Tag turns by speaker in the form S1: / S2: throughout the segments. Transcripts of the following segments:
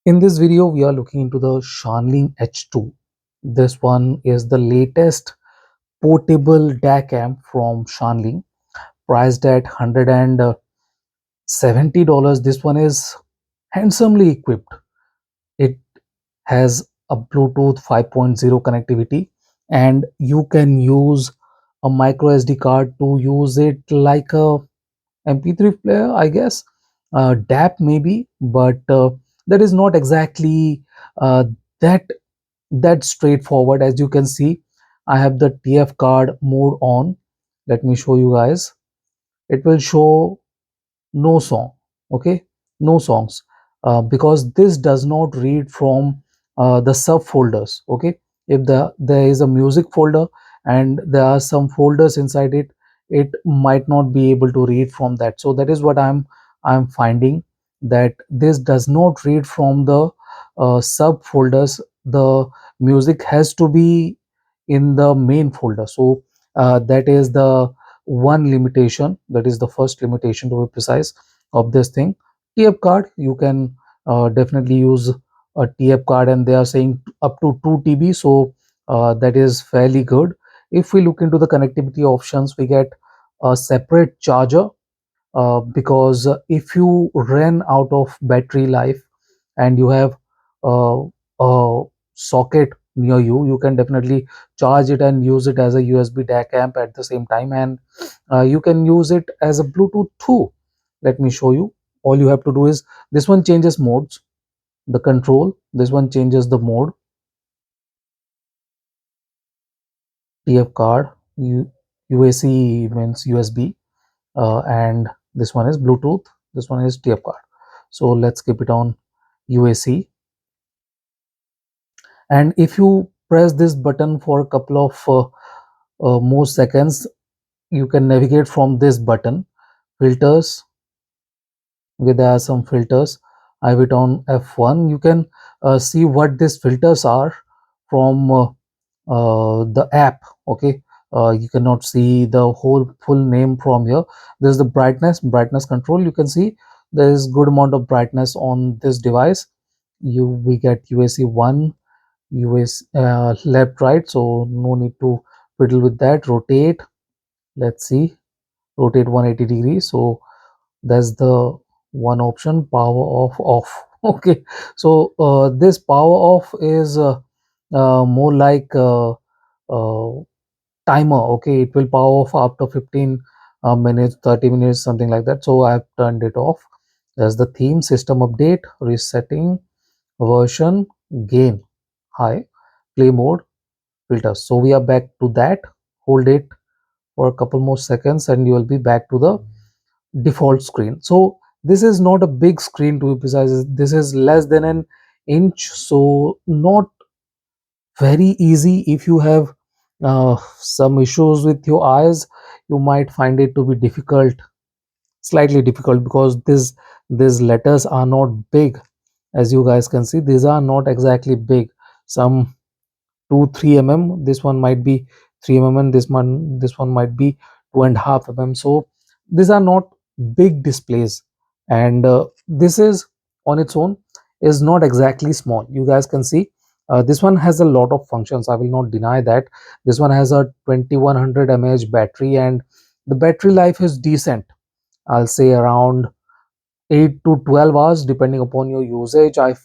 S1: In this video, we are looking into the Shanling H2. This one is the latest portable DAC amp from Shanling, priced at $170. This one is handsomely equipped. It has a Bluetooth 5.0 connectivity, and you can use a micro SD card to use it like a MP3 player, I guess, DAP maybe, but that is not exactly that straightforward. As you can see, I have the TF card mode on. Let me show you guys. It will show no song, okay, no songs, because this does not read from the subfolders. Okay, if there is a music folder and there are some folders inside it, it might not be able to read from that. So that is what I'm finding, that this does not read from the subfolders. The music has to be in the main folder. So that is the one limitation. That is the first limitation, to be precise, of this thing. TF card, you can definitely use a TF card, and they are saying up to 2 TB, so that is fairly good. If we look into the connectivity options, we get a separate charger, because if you run out of battery life and you have a socket near you, you can definitely charge it and use it as a USB DAC amp at the same time, and you can use it as a Bluetooth too. Let me show you. All you have to do is, this one changes modes, the control, this one changes the mode. TF card, UAC means USB, and this one is Bluetooth, this one is TF card. So let's keep it on UAC, and if you press this button for a couple of more seconds, you can navigate from this button. Filters, okay, there are some filters. I have it on F1. You can see what these filters are from the app. Okay, you cannot see the whole full name from here. There's the brightness control. You can see there is good amount of brightness on this device. We get UAC 1, US left, right, so no need to fiddle with that. Rotate, let's see, rotate 180 degrees. So that's the one option. Power off. Okay, so this power off is more like timer. Okay, it will power off after 15 minutes, 30 minutes, something like that. So I have turned it off. There's the theme, system update, resetting, version, gain high, play mode, filters. So we are back to that. Hold it for a couple more seconds and you will be back to the default screen. So this is not a big screen, to be precise. This is less than an inch, so not very easy. If you have some issues with your eyes, you might find it to be difficult, slightly difficult, because these letters are not big. As you guys can see, these are not exactly big. Some 2-3 mm, this one might be 3 mm, and this one might be 2.5 mm. So these are not big displays, and this is on its own is not exactly small. You guys can see this one has a lot of functions. I will not deny that. This one has a 2100 mAh battery, and the battery life is decent. I'll say around 8 to 12 hours depending upon your usage. I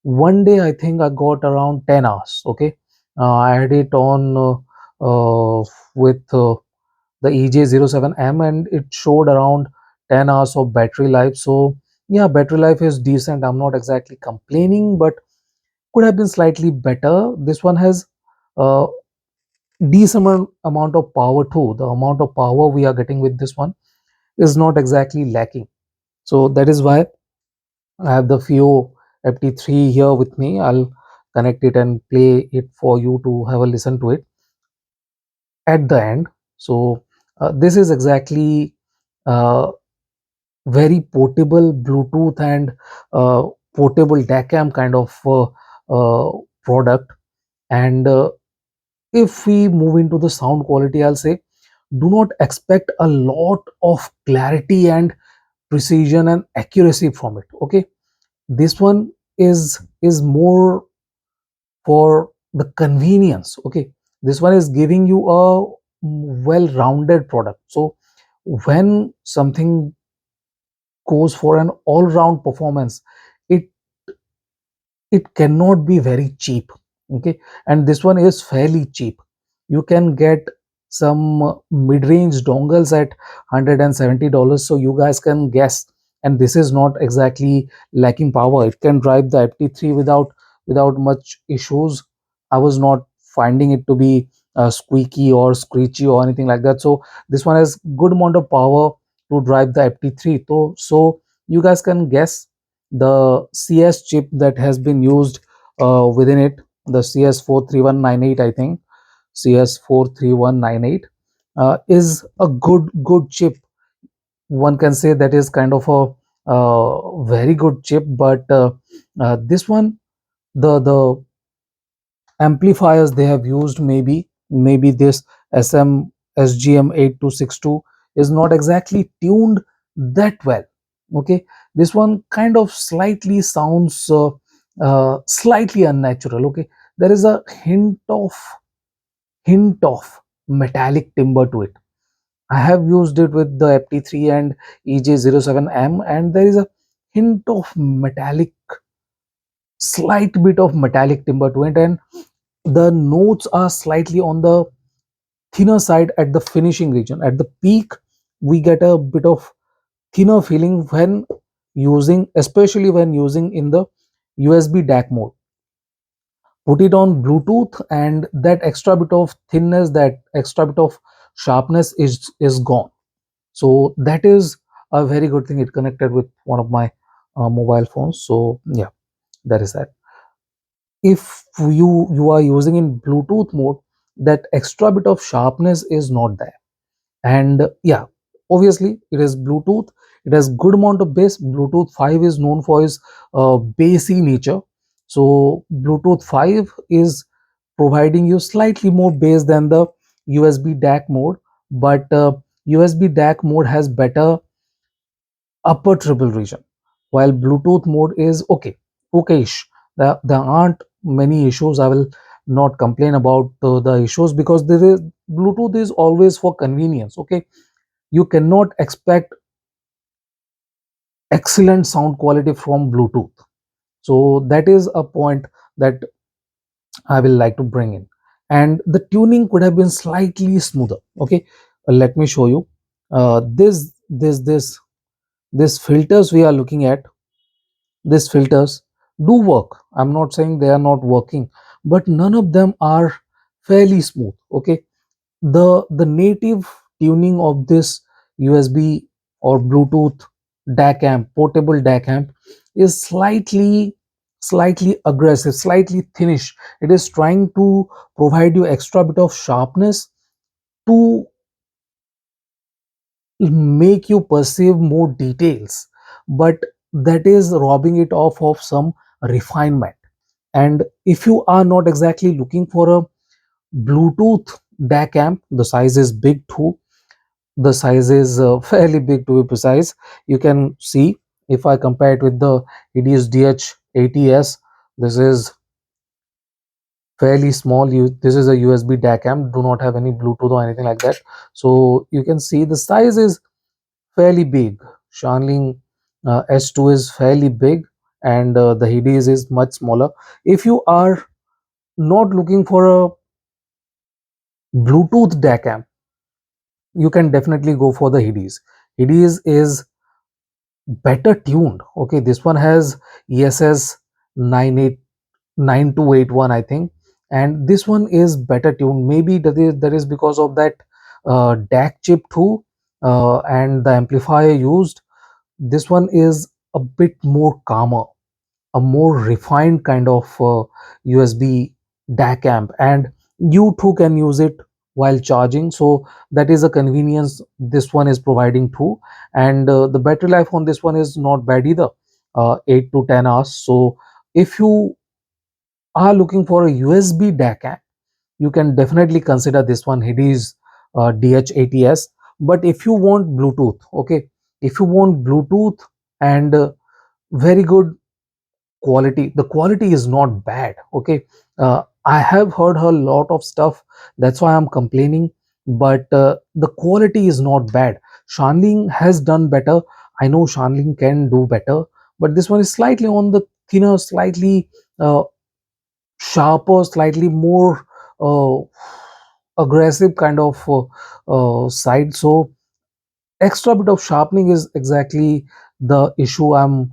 S1: one day I think I got around 10 hours. Okay, I had it on with the EJ07M, and it showed around 10 hours of battery life. So yeah, battery life is decent. I'm not exactly complaining, but could have been slightly better. This one has uh, decent amount of power too. The amount of power we are getting with this one is not exactly lacking. So that is why I have the FIO FT3 here with me. I'll connect it and play it for you to have a listen to it at the end. So this is exactly uh, very portable Bluetooth and portable DACAM kind of product. And if we move into the sound quality, I'll say do not expect a lot of clarity and precision and accuracy from it. Okay, This one is more for the convenience. Okay, this one is giving you a well-rounded product. So when something goes for an all-round performance, it it cannot be very cheap. Okay, and this one is fairly cheap. You can get some mid-range dongles at $170, so you guys can guess. And this is not exactly lacking power. It can drive the FT3 without much issues. I was not finding it to be squeaky or screechy or anything like that. So this one has good amount of power to drive the FT3. So you guys can guess the CS chip that has been used within it, the CS43198, I think CS43198 is a good chip. One can say that is kind of a very good chip, but this one, the amplifiers they have used, maybe this SGM8262 is not exactly tuned that well. Okay, this one kind of slightly sounds slightly unnatural. Okay, there is a hint of metallic timbre to it. I have used it with the FT3 and EJ07M, and there is a hint of metallic, slight bit of metallic timbre to it, and the notes are slightly on the thinner side at the finishing region. At the peak, we get a bit of thinner feeling when using, especially when using in the USB DAC mode. Put it on Bluetooth, and that extra bit of thinness, that extra bit of sharpness is gone. So that is a very good thing. It connected with one of my mobile phones. So yeah, that is that. If you are using in Bluetooth mode, that extra bit of sharpness is not there. And yeah, obviously it is Bluetooth. It has good amount of bass. Bluetooth 5 is known for its bassy nature. So Bluetooth 5 is providing you slightly more bass than the USB DAC mode, but USB DAC mode has better upper treble region, while Bluetooth mode is okayish. There aren't many issues. I will not complain about the issues, because there is, Bluetooth is always for convenience. Okay, you cannot expect excellent sound quality from Bluetooth. So that is a point that I will like to bring in. And the tuning could have been slightly smoother. Okay, let me show you. This filters we are looking at, these filters do work. I'm not saying they are not working, but none of them are fairly smooth. Okay, the native tuning of this USB or Bluetooth DAC amp, portable DAC amp, is slightly aggressive, slightly thinnish. It is trying to provide you extra bit of sharpness to make you perceive more details, but that is robbing it off of some refinement. And if you are not exactly looking for a Bluetooth DAC amp, the size is big too. The size is fairly big, to be precise. You can see, if I compare it with the Hidizs DH80s, this is fairly small. This is a USB DAC amp, do not have any Bluetooth or anything like that. So you can see the size is fairly big. Shanling H2 is fairly big, and the Hidizs is much smaller. If you are not looking for a Bluetooth DAC amp, you can definitely go for the Hidizs. Hidizs is better tuned. Okay, this one has ESS 9281, I think, and this one is better tuned. Maybe that is because of that DAC chip too, and the amplifier used. This one is a bit more calmer, a more refined kind of USB DAC amp, and you too can use it while charging. So that is a convenience this one is providing too. And the battery life on this one is not bad either, 8 to 10 hours. So if you are looking for a USB DAC amp, you can definitely consider this one, Hidizs DH80s. But if you want Bluetooth, okay, if you want Bluetooth and very good quality. The quality is not bad. Okay, I have heard a lot of stuff, that's why I'm complaining, but the quality is not bad. Shanling has done better. I know Shanling can do better, but this one is slightly on the thinner, slightly uh, sharper, slightly more uh, aggressive kind of side. So extra bit of sharpening is exactly the issue I'm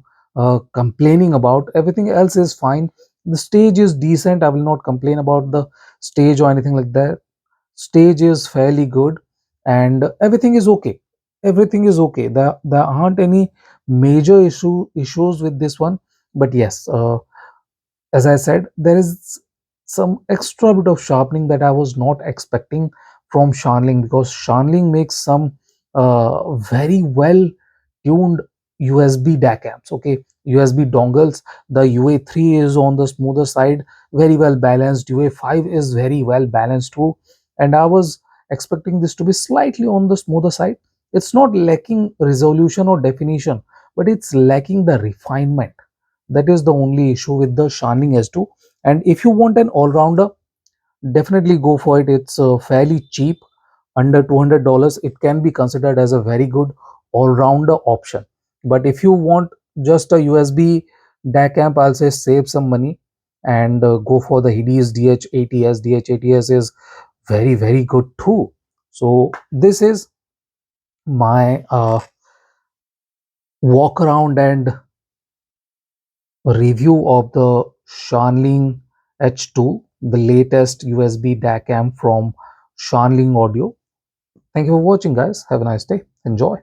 S1: complaining about. Everything else is fine. The stage is decent. I will not complain about the stage or anything like that. Stage is fairly good, and everything is okay. Everything is okay. There aren't any major issues with this one. But yes, as I said, there is some extra bit of sharpening that I was not expecting from Shanling, because Shanling makes some very well tuned USB DAC amps. Okay, USB dongles. The UA3 is on the smoother side, very well balanced. UA5 is very well balanced too, and I was expecting this to be slightly on the smoother side. It's not lacking resolution or definition, but it's lacking the refinement. That is the only issue with the Shanling S2. And if you want an all-rounder, definitely go for it. It's fairly cheap, under $200. It can be considered as a very good all-rounder option. But if you want just a USB DAC amp, I'll say save some money and go for the Hidizs DH80s. DH80s is very, very good too. So this is my walk around and review of the Shanling H2, the latest USB DAC amp from Shanling Audio. Thank you for watching, guys. Have a nice day. Enjoy.